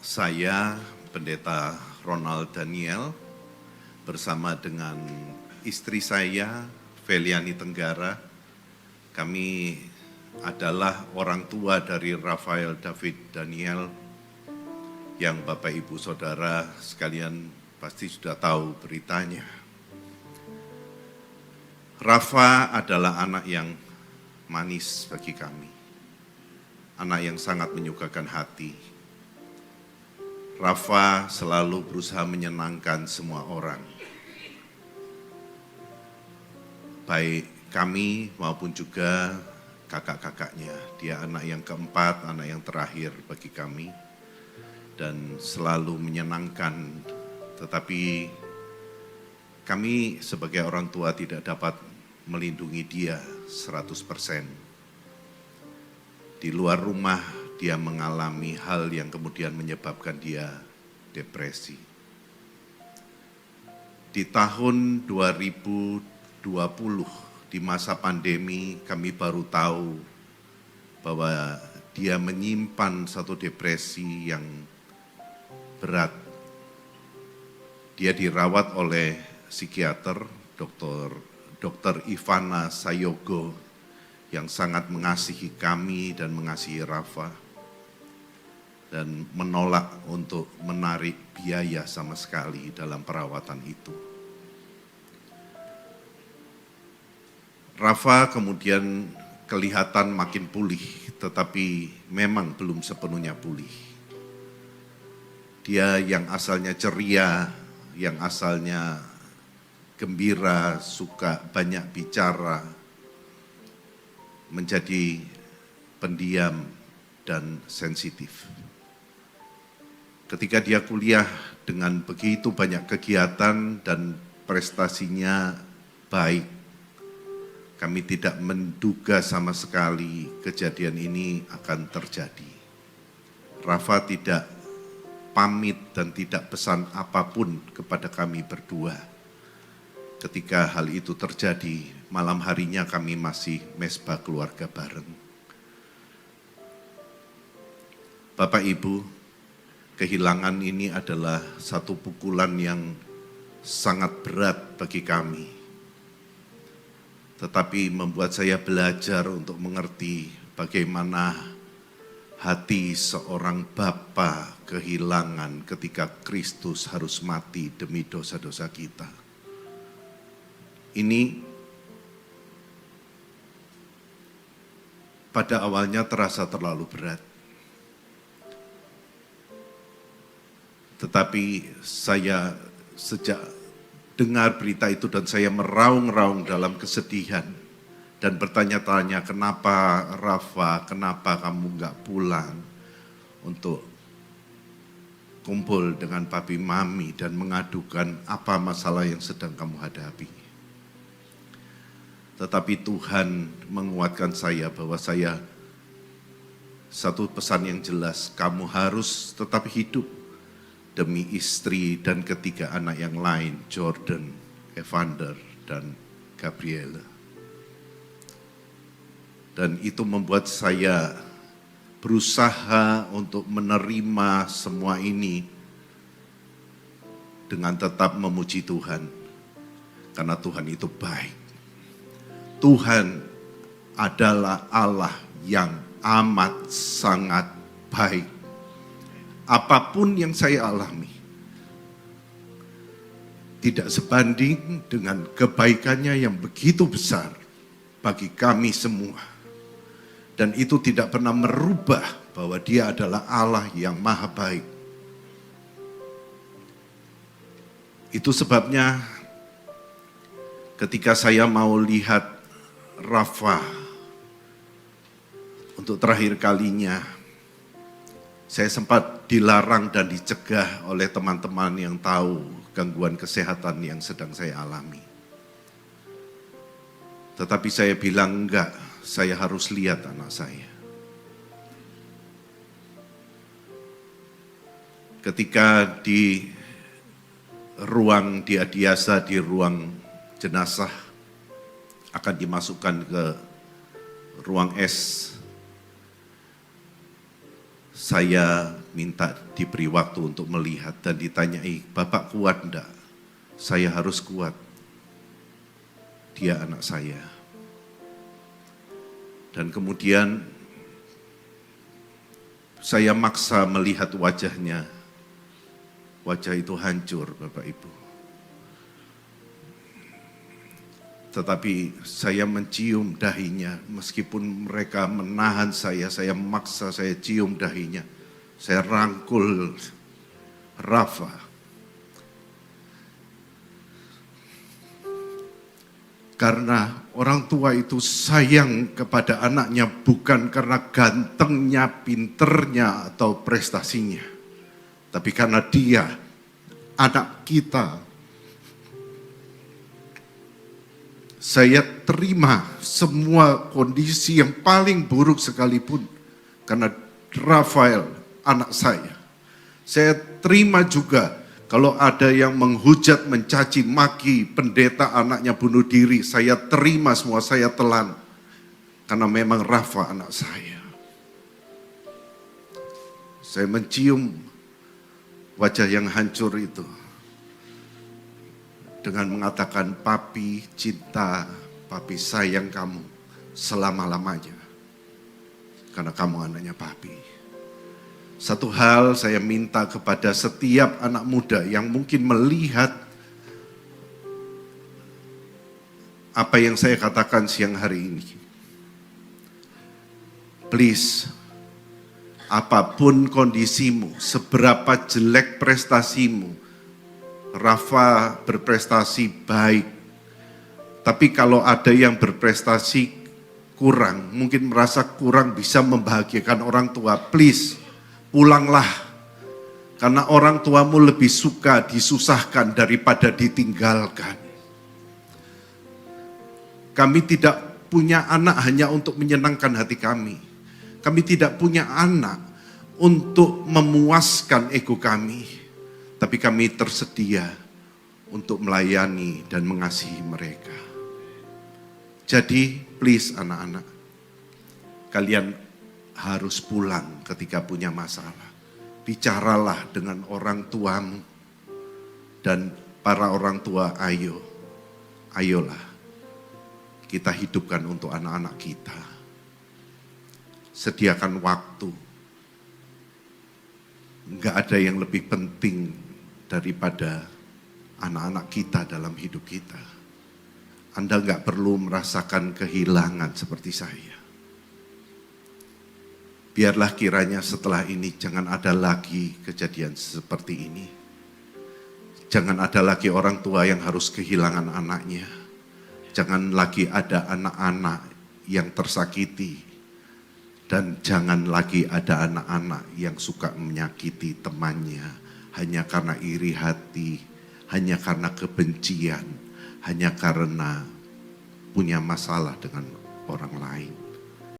Saya, Pendeta Ronald Daniel, bersama dengan istri saya, Feliani Tenggara. Kami adalah orang tua dari Rafael David Daniel, yang Bapak Ibu Saudara sekalian pasti sudah tahu beritanya. Rafa adalah anak yang manis bagi kami, anak yang sangat menyukakan hati. Rafa selalu berusaha menyenangkan semua orang, baik kami maupun juga kakak-kakaknya. Dia anak yang keempat, anak yang terakhir bagi kami, dan selalu menyenangkan. Tetapi kami sebagai orang tua tidak dapat melindungi dia 100%. Di luar rumah, dia mengalami hal yang kemudian menyebabkan dia depresi. Di tahun 2020, di masa pandemi, kami baru tahu bahwa dia menyimpan satu depresi yang berat. Dia dirawat oleh psikiater, Dr. Ivana Sayogo, yang sangat mengasihi kami dan mengasihi Rafa, dan menolak untuk menarik biaya sama sekali dalam perawatan itu. Rafa kemudian kelihatan makin pulih, tetapi memang belum sepenuhnya pulih. Dia yang asalnya ceria, yang asalnya gembira, suka banyak bicara, menjadi pendiam dan sensitif. Ketika dia kuliah dengan begitu banyak kegiatan dan prestasinya baik, kami tidak menduga sama sekali kejadian ini akan terjadi. Rafa tidak pamit dan tidak pesan apapun kepada kami berdua. Ketika hal itu terjadi, malam harinya kami masih mesbah keluarga bareng. Bapak Ibu, kehilangan ini adalah satu pukulan yang sangat berat bagi kami. Tetapi membuat saya belajar untuk mengerti bagaimana hati seorang bapa kehilangan ketika Kristus harus mati demi dosa-dosa kita. Ini pada awalnya terasa terlalu berat. Tetapi saya sejak dengar berita itu dan saya meraung-raung dalam kesedihan dan bertanya-tanya, kenapa Rafa, kenapa kamu enggak pulang untuk kumpul dengan papi mami dan mengadukan apa masalah yang sedang kamu hadapi. Tetapi Tuhan menguatkan saya bahwa saya satu pesan yang jelas, kamu harus tetap hidup demi istri dan ketiga anak yang lain, Jordan, Evander, dan Gabriela. Dan itu membuat saya berusaha untuk menerima semua ini dengan tetap memuji Tuhan. Karena Tuhan itu baik. Tuhan adalah Allah yang amat sangat baik. Apapun yang saya alami tidak sebanding dengan kebaikannya yang begitu besar bagi kami semua. Dan itu tidak pernah merubah bahwa Dia adalah Allah yang maha baik. Itu sebabnya ketika saya mau lihat Rafa untuk terakhir kalinya, saya sempat dilarang dan dicegah oleh teman-teman yang tahu gangguan kesehatan yang sedang saya alami. Tetapi saya bilang enggak, saya harus lihat anak saya. Ketika di ruang diadiasa, di ruang jenazah, akan dimasukkan ke ruang S, saya minta diberi waktu untuk melihat dan ditanyai, "Bapak kuat enggak?" "Saya harus kuat. Dia anak saya." Dan kemudian saya maksa melihat wajahnya. Wajah itu hancur, Bapak Ibu. Tetapi saya mencium dahinya, meskipun mereka menahan saya maksa, saya cium dahinya. Saya rangkul Rafa. Karena orang tua itu sayang kepada anaknya bukan karena gantengnya, pinternya, atau prestasinya. Tapi karena dia, anak kita. Saya terima semua kondisi yang paling buruk sekalipun karena Rafael, anak saya. Saya terima juga kalau ada yang menghujat, mencaci maki pendeta anaknya bunuh diri. Saya terima semua, saya telan. Karena memang Rafa anak saya. Saya mencium wajah yang hancur itu. Dengan mengatakan, "Papi cinta, papi sayang kamu selama-lamanya. Karena kamu anaknya papi." Satu hal saya minta kepada setiap anak muda yang mungkin melihat apa yang saya katakan siang hari ini. Please, apapun kondisimu, seberapa jelek prestasimu, Rafa berprestasi baik, tapi kalau ada yang berprestasi kurang, mungkin merasa kurang bisa membahagiakan orang tua, please pulanglah. Karena orang tuamu lebih suka disusahkan daripada ditinggalkan. Kami tidak punya anak hanya untuk menyenangkan hati kami. Kami tidak punya anak untuk memuaskan ego kami. Tapi kami tersedia untuk melayani dan mengasihi mereka. Jadi please anak-anak, kalian harus pulang ketika punya masalah. Bicaralah dengan orang tuamu. Dan para orang tua, ayolah kita hidupkan untuk anak-anak kita. Sediakan waktu. Enggak ada yang lebih penting daripada anak-anak kita dalam hidup kita. Anda enggak perlu merasakan kehilangan seperti saya. Biarlah kiranya setelah ini jangan ada lagi kejadian seperti ini. Jangan ada lagi orang tua yang harus kehilangan anaknya. Jangan lagi ada anak-anak yang tersakiti. Dan jangan lagi ada anak-anak yang suka menyakiti temannya hanya karena iri hati, hanya karena kebencian, hanya karena punya masalah dengan orang lain.